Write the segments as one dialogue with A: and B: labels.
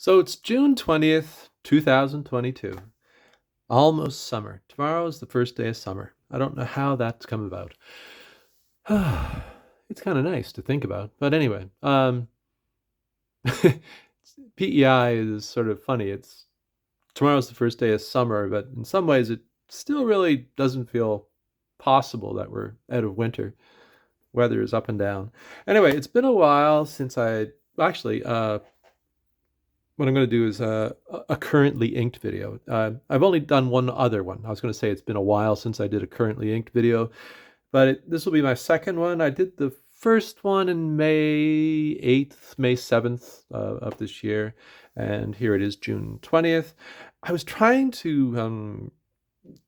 A: So it's June 20th, 2022. Almost summer. Tomorrow is the first day of summer. I don't know how that's come about. It's kind of nice to think about. But anyway, PEI is sort of funny. It's tomorrow's the first day of summer, but in some ways it still really doesn't feel possible that we're out of winter. Weather is up and down. Anyway, it's been a while since I actually what I'm going to do is a currently inked video. I've only done one other one. I was going to say it's been a while since I did a currently inked video, but this will be my second one. I did the first one in May 8th, May 7th of this year, and here it is, June 20th. I was trying to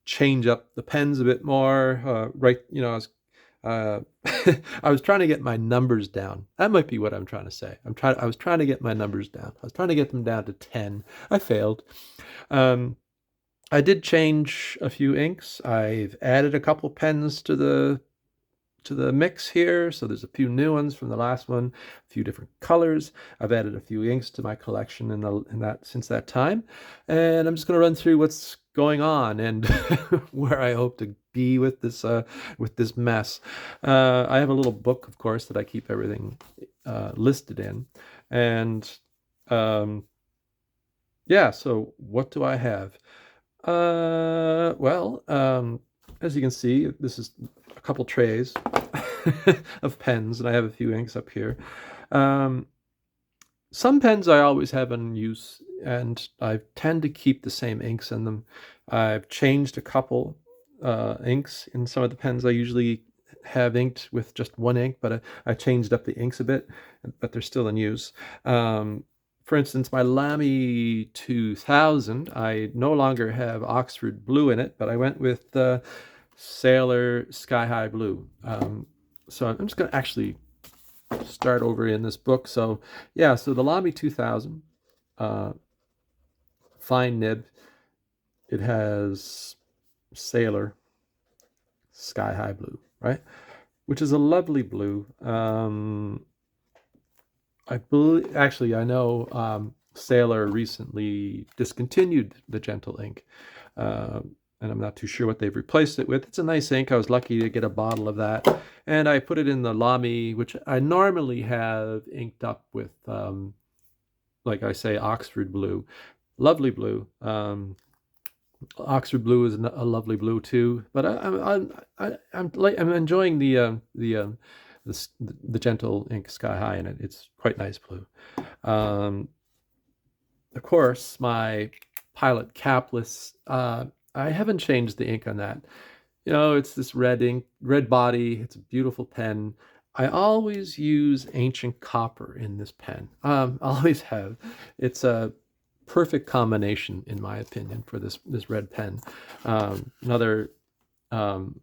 A: change up the pens a bit more. Uh, I was trying to get my numbers down. That might be what I'm trying to say. I was trying to get my numbers down. I was trying to get them down to 10. I failed. Um, I did change a few inks. I've added a couple pens to the mix here. So there's a few new ones from the last one, a few different colors. I've added a few inks to my collection since that time. And I'm just going to run through what's going on and where I hope to be with this mess. I have a little book, of course, that I keep everything listed in. And yeah, so what do I have? As you can see, this is a couple trays of pens, and I have a few inks up here. Some pens I always have in use, and I tend to keep the same inks in them. I've changed a couple inks in some of the pens I usually have inked with just one ink, but I changed up the inks a bit, but they're still in use. For instance, my Lamy 2000, I no longer have Oxford blue in it, but I went with Sailor Sky High Blue. So I'm just going to actually start over in this book. So yeah, so the Lamy 2000, fine nib. It has Sailor Sky High Blue, right? Which is a lovely blue. I believe, actually, I know Sailor recently discontinued the Gentle ink, and I'm not too sure what they've replaced it with. It's a nice ink. I was lucky to get a bottle of that, and I put it in the Lamy, which I normally have inked up with, like I say, Oxford blue, lovely blue. Oxford blue is a lovely blue too, but I'm enjoying the Gentle ink Sky High in it. It's quite nice blue. Of course, my Pilot capless. I haven't changed the ink on that. You know, it's this red ink, red body. It's a beautiful pen. I always use ancient copper in this pen. Always have. It's a perfect combination, in my opinion, for this red pen. Another, you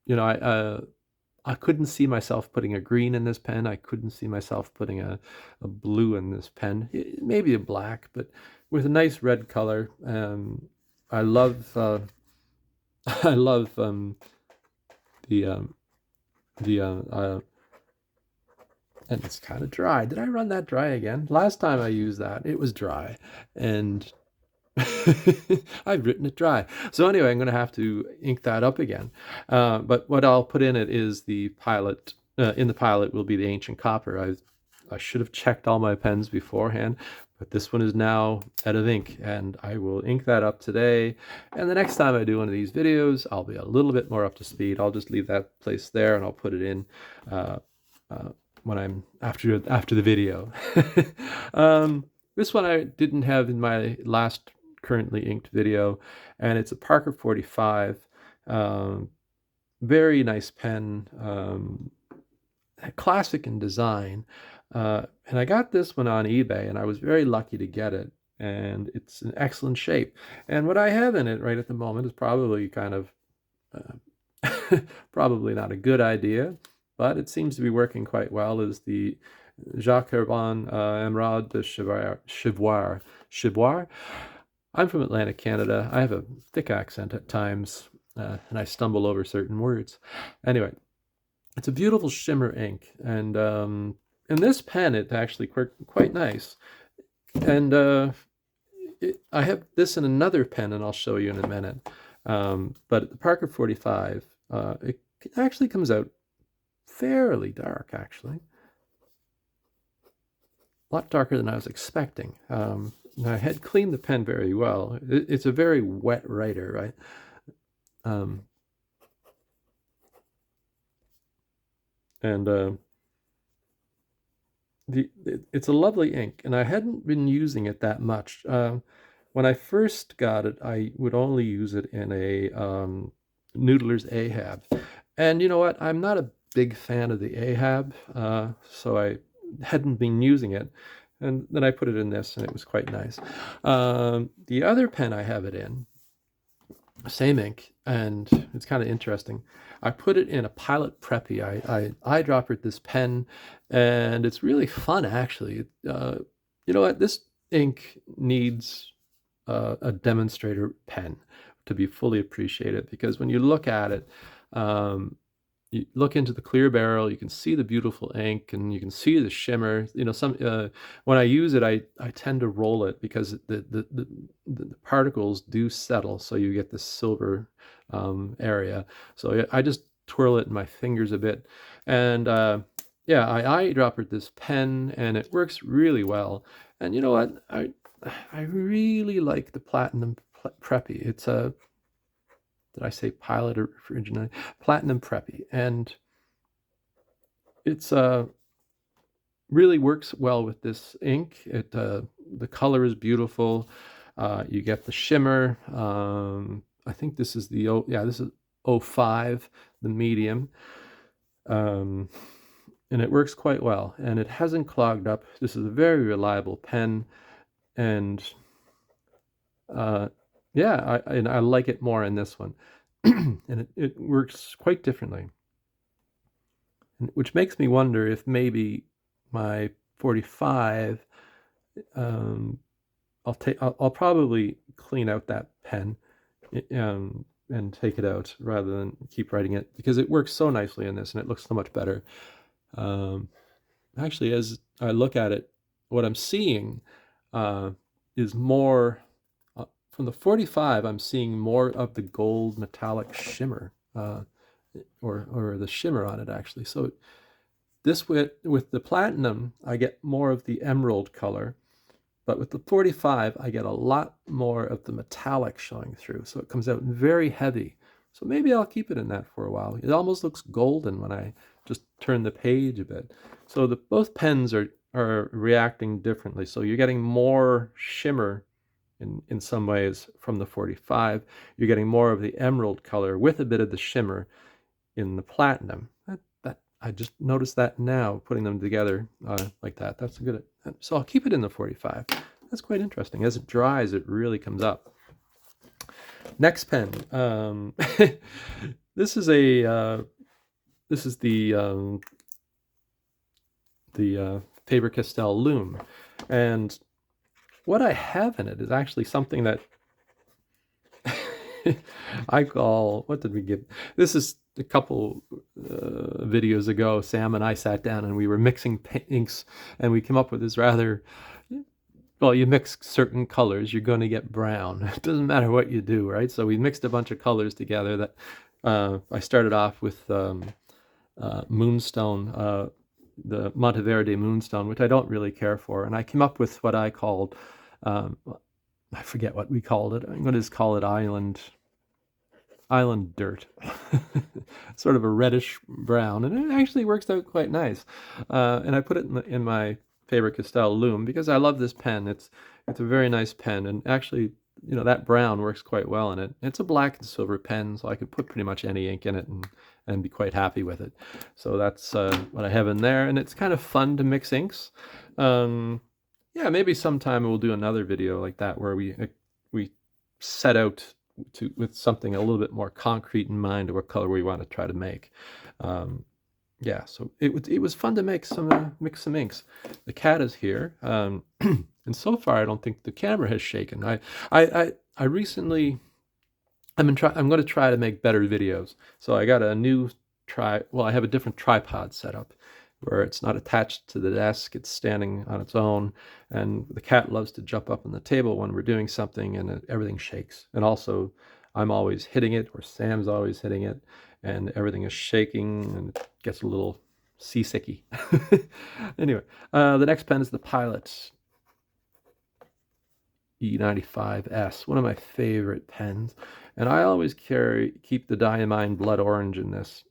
A: know, I couldn't see myself putting a green in this pen. I couldn't see myself putting a blue in this pen. Maybe a black, but with a nice red color. I love I love the and it's kind of dry. Did I run that dry again? Last time I used that, it was dry, and I've written it dry. So anyway, I'm going to have to ink that up again. But what I'll put in it is the Pilot. In the Pilot will be the ancient copper. I should have checked all my pens beforehand, but this one is now out of ink, and I will ink that up today. And the next time I do one of these videos, I'll be a little bit more up to speed. I'll just leave that place there, and I'll put it in when I'm after the video. This one I didn't have in my last currently inked video, and it's a Parker 45. Very nice pen, classic in design. And I got this one on eBay, and I was very lucky to get it, and it's in excellent shape. And what I have in it right at the moment is probably kind of probably not a good idea, but it seems to be working quite well, is the Jacques Herbin Emerald de Chivoire. I'm from Atlantic, Canada. I have a thick accent at times, and I stumble over certain words. Anyway, it's a beautiful shimmer ink, and in this pen, it's actually quite nice. And I have this in another pen, and I'll show you in a minute. But the Parker 45, it actually comes out fairly dark, actually. A lot darker than I was expecting. I had cleaned the pen very well. It's a very wet writer, right? Um, and it's a lovely ink, and I hadn't been using it that much. When I first got it, I would only use it in a Noodler's Ahab. And you know what? I'm not a big fan of the Ahab, so I hadn't been using it. And then I put it in this, and it was quite nice. The other pen I have it in, same ink, and it's kind of interesting. I put it in a Pilot Preppy. I eyedroppered this pen, and it's really fun, actually. You know what? This ink needs a demonstrator pen to be fully appreciated, because when you look at it, um, you look into the clear barrel, you can see the beautiful ink, and you can see the shimmer. You know, when I use it, I tend to roll it because the particles do settle, so you get this silver area. So I just twirl it in my fingers a bit, and yeah, I eyedroppered this pen, and it works really well. And you know what? I really like the Platinum Preppy. It's a, did I say Pilot or originally? Platinum Preppy, and it's really works well with this ink. The color is beautiful. You get the shimmer. I think this is the this is 05, the medium, um, and it works quite well. And it hasn't clogged up. This is a very reliable pen, and uh, yeah, I like it more in this one, and it works quite differently, which makes me wonder if maybe my 45, um, I'll probably clean out that pen, and take it out rather than keep writing it, because it works so nicely in this and it looks so much better. Um, Actually, as I look at it, what I'm seeing uh, is more from the 45. I'm seeing more of the gold metallic shimmer, or the shimmer on it, actually. So this, with the platinum, I get more of the emerald color, but with the 45, I get a lot more of the metallic showing through. So it comes out very heavy. So maybe I'll keep it in that for a while. It almost looks golden when I just turn the page a bit. So both pens are reacting differently. So you're getting more shimmer in some ways from the 45. You're getting more of the emerald color with a bit of the shimmer in the platinum. I just noticed that now, putting them together like that. That's a good. So I'll keep it in the 45. That's quite interesting. As it dries, it really comes up. Next pen. This is this is the FaberCastell Loom, and what I have in it is actually something that I call, what did we give? This is a couple videos ago. Sam and I sat down and we were mixing inks, and we came up with this rather, well, you mix certain colors, you're going to get brown. It doesn't matter what you do, right? So we mixed a bunch of colors together. That I started off with Moonstone, the Monteverde Moonstone, which I don't really care for, and I came up with what I called, I forget what we called it. I'm going to just call it Island Dirt. Sort of a reddish brown, and it actually works out quite nice. And I put it in my FaberCastell Loom because I love this pen. It's a very nice pen, and actually, you know, that brown works quite well in it. It's a black and silver pen, so I can put pretty much any ink in it and be quite happy with it. So that's what I have in there, and it's kind of fun to mix inks. Yeah, maybe sometime we'll do another video like that where we set out with something a little bit more concrete in mind, or what color we want to try to make. Yeah, so it was fun to make mix some inks. The cat is here, and so far I don't think the camera has shaken. I recently I'm going to try to make better videos. So I got a new well, I have a different tripod set up, where it's not attached to the desk, it's standing on its own. And the cat loves to jump up on the table when we're doing something, and everything shakes. And also, I'm always hitting it, or Sam's always hitting it, and everything is shaking, and it gets a little seasicky. Anyway, the next pen is the Pilot E95S, one of my favorite pens. And I always keep the Diamine Blood Orange in this.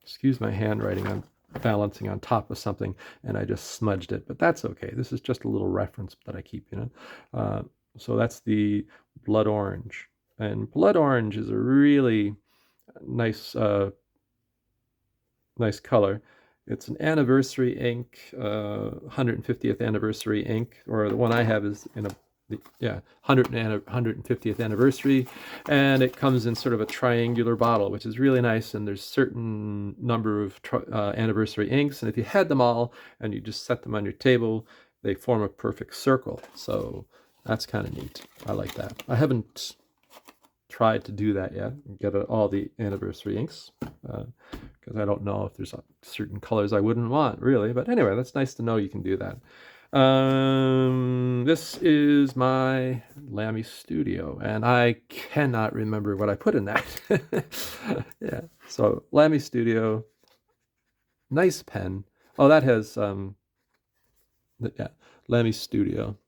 A: Excuse my handwriting, I'm balancing on top of something and I just smudged it, but that's okay. This is just a little reference that I keep, you know. So that's the Blood Orange. And Blood Orange is a really nice, nice color. It's an anniversary ink, 150th anniversary ink, or the one I have is in a, yeah, 150th anniversary, and it comes in sort of a triangular bottle, which is really nice. And there's certain number of anniversary inks, and if you had them all and you just set them on your table, they form a perfect circle. So that's kind of neat. I like that. I haven't tried to do that yet, get all the anniversary inks, because I don't know if there's certain colors I wouldn't want, really. But anyway, that's nice to know you can do that. This is my Lamy Studio, and I cannot remember what I put in that. Yeah, so Lamy Studio, nice pen. Oh, that has, yeah, Lamy Studio.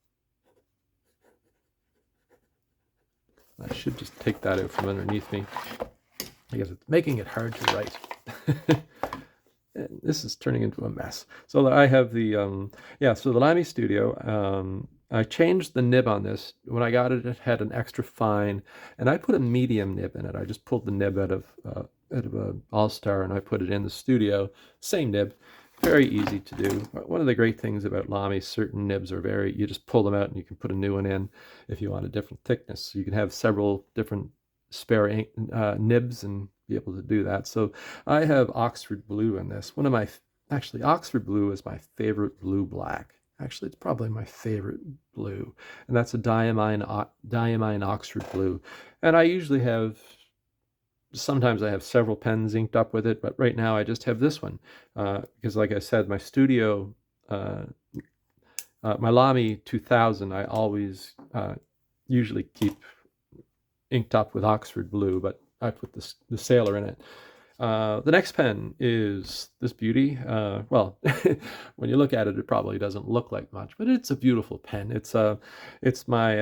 A: I should just take that out from underneath me. I guess it's making it hard to write. This is turning into a mess. So I have the, yeah, so the Lamy Studio. I changed the nib on this. When I got it, it had an extra fine, and I put a medium nib in it. I just pulled the nib out of an All-Star, and I put it in the Studio. Same nib. Very easy to do. One of the great things about Lamy, certain nibs are you just pull them out and you can put a new one in if you want a different thickness. So you can have several different spare ink, nibs and be able to do that. So I have Oxford Blue in this. Actually, Oxford Blue is my favorite blue black. Actually, it's probably my favorite blue. And that's a Diamine Oxford Blue. And I usually sometimes I have several pens inked up with it, but right now I just have this one. Because like I said, my Studio, my Lamy 2000, I always usually keep inked up with Oxford Blue, but I put the Sailor in it. The next pen is this beauty. Well, when you look at it, it probably doesn't look like much, but it's a beautiful pen. It's my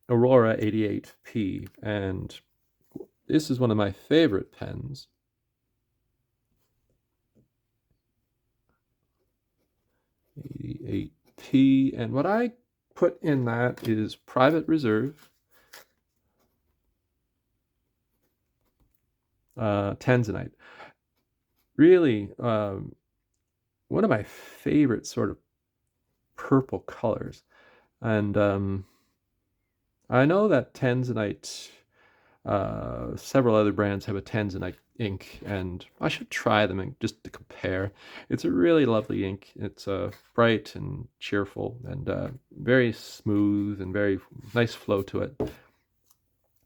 A: Aurora 88P, and this is one of my favorite pens. '88P, and what I put in that is Private Reserve, Tanzanite. Really, one of my favorite sort of purple colors. And I know that Tanzanite, several other brands have a Tanzanite ink, and I should try them just to compare. It's a really lovely ink. It's bright and cheerful and very smooth and very nice flow to it.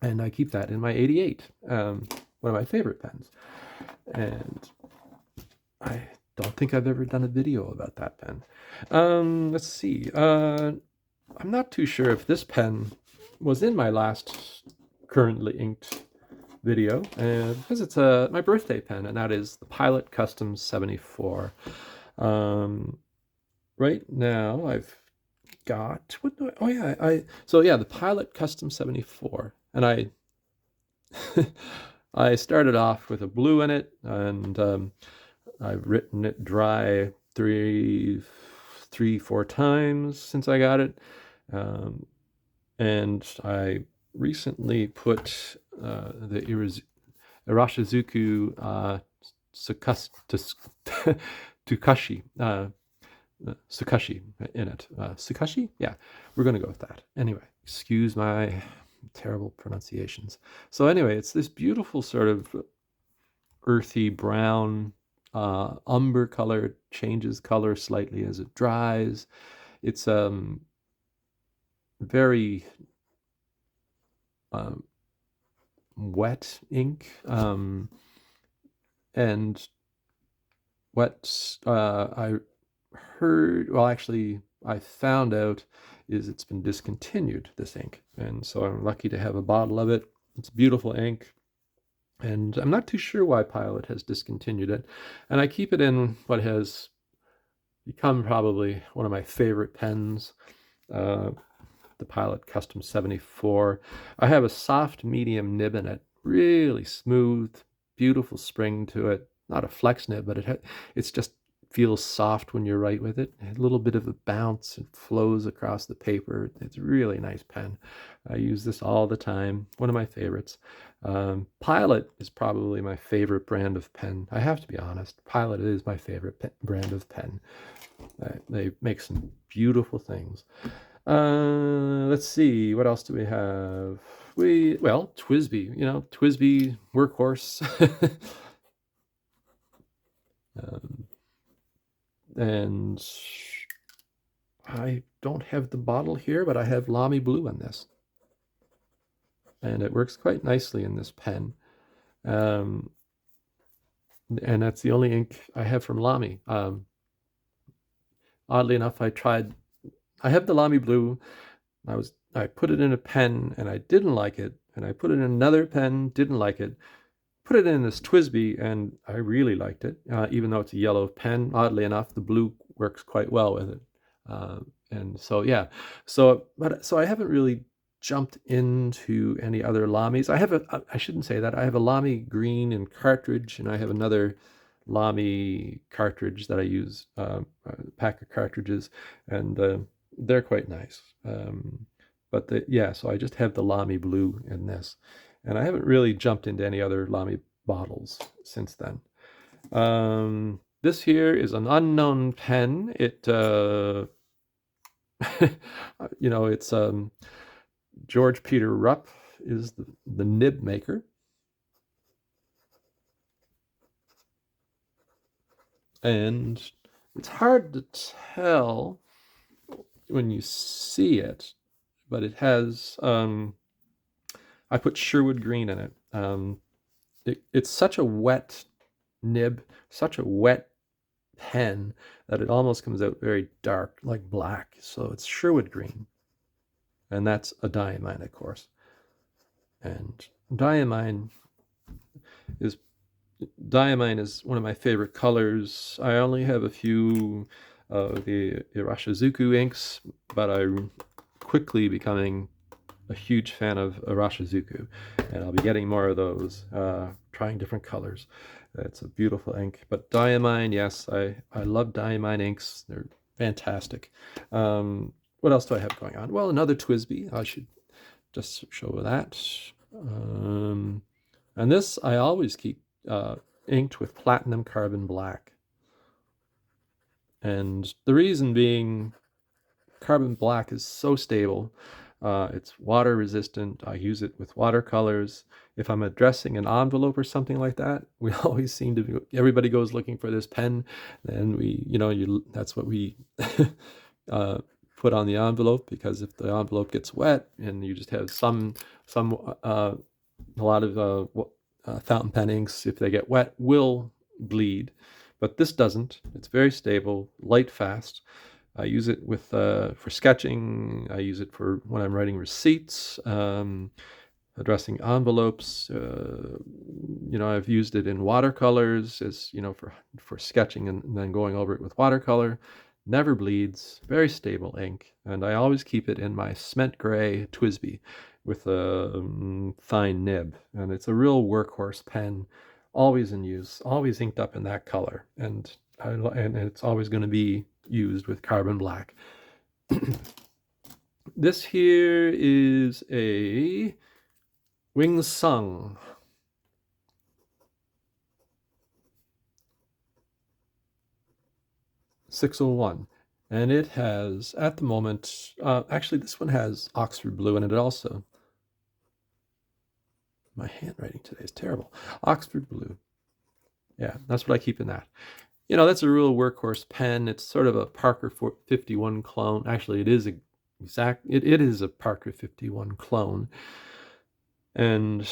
A: And I keep that in my 88, one of my favorite pens. And I don't think I've ever done a video about that pen. Let's see. I'm not too sure if this pen was in my last currently inked video, because it's my birthday pen, and that is the Pilot Custom 74. Right now I've got, oh yeah, so yeah, the Pilot Custom 74, and I started off with a blue in it, and I've written it dry four times since I got it. And I recently put the Irashizuku Tsukashi in it. Tsukashi? Yeah, we're going to go with that. Anyway, excuse my terrible pronunciations. So anyway, it's this beautiful sort of earthy brown, umber color, changes color slightly as it dries. It's very wet ink, and what I heard, well, actually, I found out is it's been discontinued, this ink. And so I'm lucky to have a bottle of it. It's beautiful ink. And I'm not too sure why Pilot has discontinued it. And I keep it in what has become probably one of my favorite pens, uh, the Pilot Custom 74. I have a soft medium nib in it, really smooth, beautiful spring to it. Not a flex nib, but it's just feels soft when you write with it. A little bit of a bounce, it flows across the paper. It's a really nice pen. I use this all the time. One of my favorites. Pilot is probably my favorite brand of pen. I have to be honest. Pilot is my favorite brand of pen. They make some beautiful things. Let's see, what else do we have? Well, TWSBI, TWSBI workhorse. um, and I don't have the bottle here, but I have Lamy Blue on this. And it works quite nicely in this pen. And that's the only ink I have from Lamy. Oddly enough, I have the Lamy Blue. I put it in a pen and I didn't like it, and I put it in another pen, didn't like it. Put it in this TWSBI and I really liked it, even though it's a yellow pen. Oddly enough, the blue works quite well with it. And so, yeah, so I haven't really jumped into any other Lamies. I shouldn't say that. I have a Lamy green in cartridge, and I have another Lamy cartridge that I use, a pack of cartridges, and they're quite nice. So I just have the Lamy Blue in this, and I haven't really jumped into any other Lamy bottles since then. This here is an unknown pen. It, it's George Peter Rupp is the nib maker. And it's hard to tell when you see it, but it has, I put Sherwood green in it. It's such a wet nib, such a wet pen, that it almost comes out very dark, like black. So it's Sherwood green. And that's a diamine, of course. And diamine is one of my favorite colors. I only have a few of the Irashizuku inks, but I'm quickly becoming a huge fan of Irashizuku, and I'll be getting more of those, trying different colors. It's a beautiful ink. But diamine, yes, I love diamine inks. They're fantastic. What else do I have going on? Well, another TWSBI. I should just show that. And this I always keep inked with platinum carbon black. And the reason being, carbon black is so stable. It's water resistant. I use it with watercolors. If I'm addressing an envelope or something like that, we always seem to be, everybody goes looking for this pen, and that's what we put on the envelope, because if the envelope gets wet and you just have a lot of fountain pen inks, if they get wet, will bleed. But this doesn't. It's very stable, light, fast. I use it for sketching. I use it for when I'm writing receipts, addressing envelopes. I've used it in watercolors, as for sketching and then going over it with watercolor. Never bleeds, very stable ink, and I always keep it in my cement gray TWSBI with a fine nib, and it's a real workhorse pen, always in use, always inked up in that color, and it's always going to be used with carbon black. This here is a Wing Sung. #601, and it has, at the moment, actually this one has Oxford blue in it also. My handwriting today is terrible. Oxford blue. Yeah, that's what I keep in that. That's a real workhorse pen. It's sort of a Parker 51 clone. Actually, it is it is a Parker 51 clone. And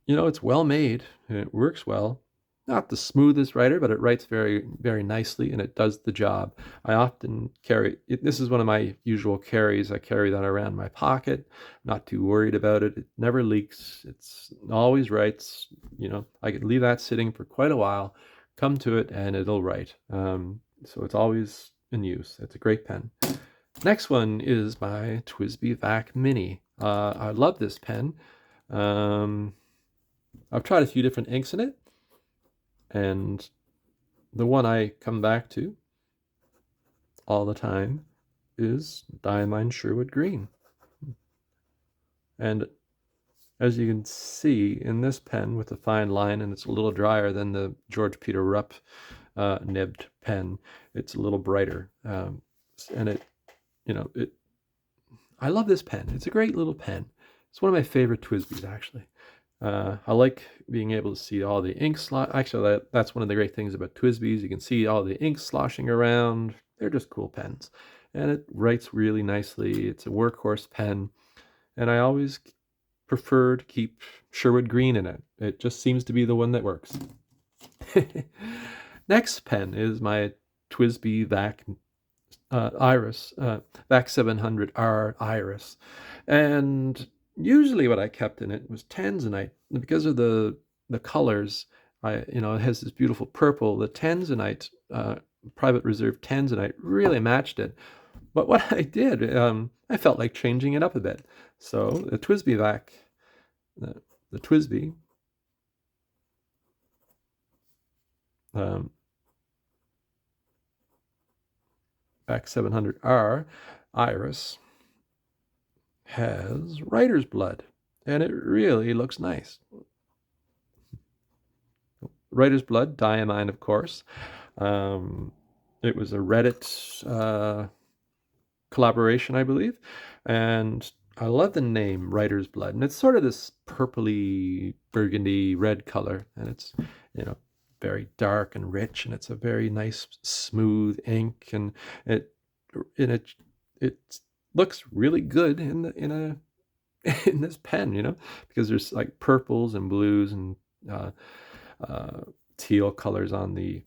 A: it's well made, and it works well. not the smoothest writer, but it writes very, very nicely, and it does the job. I often carry it. This is one of my usual carries. I carry that around my pocket. Not too worried about it. It never leaks. It's always writes. I could leave that sitting for quite a while, come to it, and it'll write. So it's always in use. It's a great pen. Next one is my TWSBI Vac Mini. I love this pen. I've tried a few different inks in it, and the one I come back to all the time is Diamine Sherwood Green. And as you can see in this pen with the fine line, and it's a little drier than the George Peter Rupp nibbed pen, it's a little brighter. And I love this pen. It's a great little pen. It's one of my favorite TWSBIs, actually. I like being able to see all the ink Actually, that's one of the great things about TWSBIs. You can see all the ink sloshing around. They're just cool pens. And it writes really nicely. It's a workhorse pen. And I always prefer to keep Sherwood Green in it. It just seems to be the one that works. Next pen is my TWSBI Vac Iris, Vac 700R Iris. And usually what I kept in it was tanzanite. Because of the colors, it has this beautiful purple. The tanzanite, private reserve tanzanite, really matched it. But what I did, I felt like changing it up a bit. So the TWSBI Vac, the TWSBI Vac 700R Iris has writer's blood, and it really looks nice. Writer's blood, diamine, of course. It was a Reddit collaboration, I believe, and I love the name Writer's Blood, and it's sort of this purpley burgundy red color, and it's very dark and rich, and it's a very nice smooth ink, and it looks really good in this pen, because there's like purples and blues and teal colors on the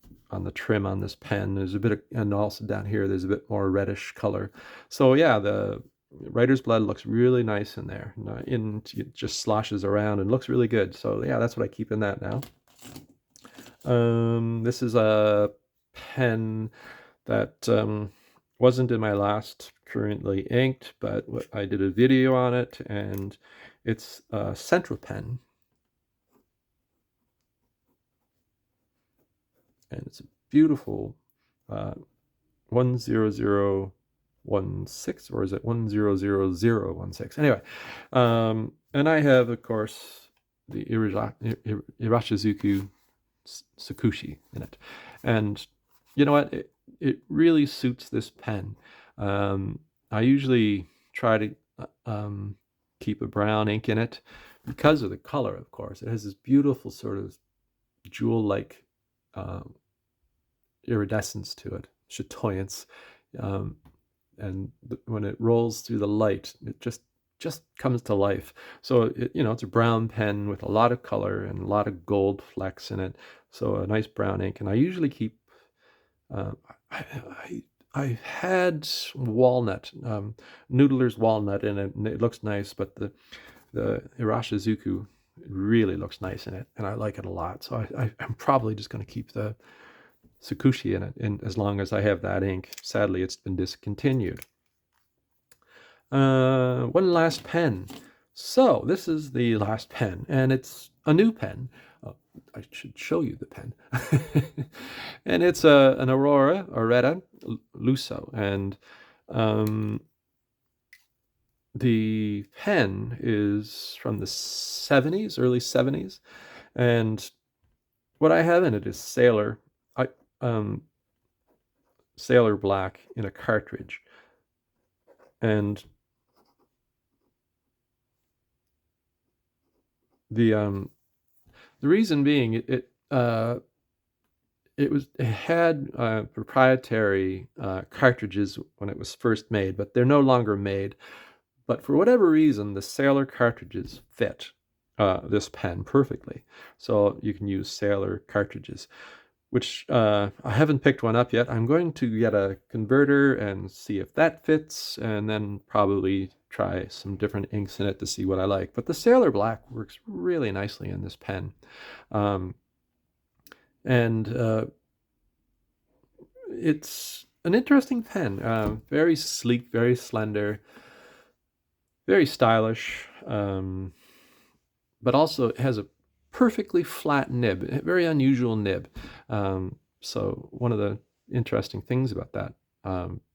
A: trim on this pen. There's a bit of, and also down here there's a bit more reddish color. So yeah, the writer's blood looks really nice in there. It just sloshes around and looks really good. So yeah, that's what I keep in that now. This is a pen that wasn't in my last currently inked, but I did a video on it, and it's a Central pen. And it's a beautiful 10016, or is it 100016? Anyway, and I have, of course, the Irashizuku Sakushi in it. And you know what? It really suits this pen. I usually try to keep a brown ink in it because of the color, of course. It has this beautiful sort of jewel-like iridescence to it, chatoyance, and when it rolls through the light, it just comes to life. So it's a brown pen with a lot of color and a lot of gold flecks in it. So a nice brown ink, and I usually keep. I had walnut, Noodler's walnut in it, and it looks nice, but the Irashizuku really looks nice in it, and I like it a lot. So I'm probably just going to keep the Sakushi in it, and as long as I have that ink. Sadly, it's been discontinued. One last pen. So this is the last pen, and it's a new pen. I should show you the pen. And it's an Aurora Lusso, and the pen is from the 70s, early 70s, and what I have in it is Sailor Black in a cartridge, and the reason being it had proprietary cartridges when it was first made, but they're no longer made. But for whatever reason, the Sailor cartridges fit. this pen perfectly. So you can use Sailor cartridges, which I haven't picked one up yet. I'm going to get a converter and see if that fits, and then probably try some different inks in it to see what I like. But the Sailor Black works really nicely in this pen. Um, and it's an interesting pen. Very sleek, very slender, very stylish, but also it has a perfectly flat nib, a very unusual nib. So one of the interesting things about that,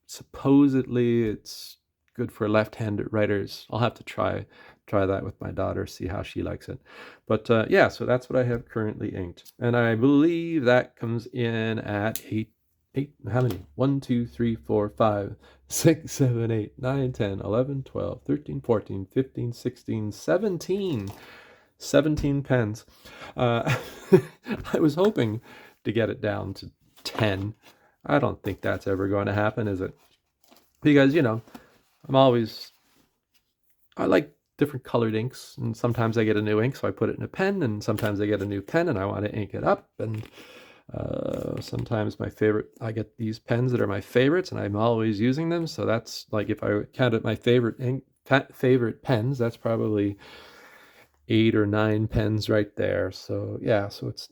A: supposedly it's good for left-handed writers. I'll have to try that with my daughter, see how she likes it. But yeah, so that's what I have currently inked, and I believe that comes in at eight, how many? 1, 2, 3, 4, 5, 6, 7, 8, 9, 10, 11, 12, 13, 14, 15, 16, 17. 17 pens. Uh, I was hoping to get it down to 10. I don't think that's ever going to happen, is it? Because, I'm always, I like different colored inks, and sometimes I get a new ink, so I put it in a pen, and sometimes I get a new pen and I want to ink it up, and sometimes I get these pens that are my favorites, and I'm always using them. So that's like, if I counted my favorite pens, that's probably 8 or 9 pens right there. So yeah, so it's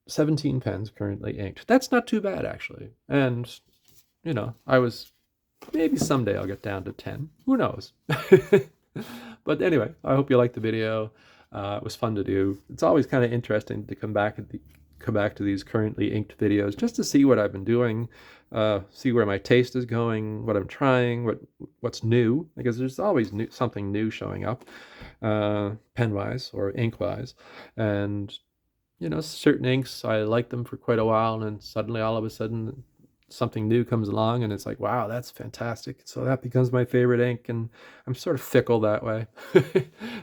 A: 17 pens currently inked. That's not too bad, actually. And I was, maybe someday I'll get down to 10. Who knows? But anyway, I hope you liked the video. It was fun to do. It's always kind of interesting to come back to these currently inked videos, just to see what I've been doing, see where my taste is going, what I'm trying, what's new, because there's always something new showing up, pen-wise or ink-wise. And certain inks, I like them for quite a while, and then suddenly all of a sudden something new comes along and it's like, wow, that's fantastic. So that becomes my favorite ink, and I'm sort of fickle that way.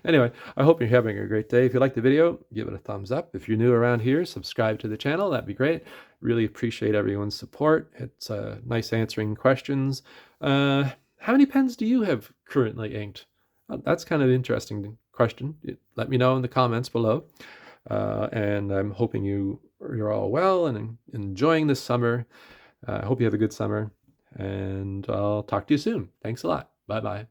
A: Anyway, I hope you're having a great day. If you liked the video, give it a thumbs up. If you're new around here, subscribe to the channel. That'd be great. Really appreciate everyone's support. It's nice answering questions. How many pens do you have currently inked? That's kind of an interesting question. Let me know in the comments below. And I'm hoping you're all well and enjoying this summer. I hope you have a good summer, and I'll talk to you soon. Thanks a lot. Bye-bye.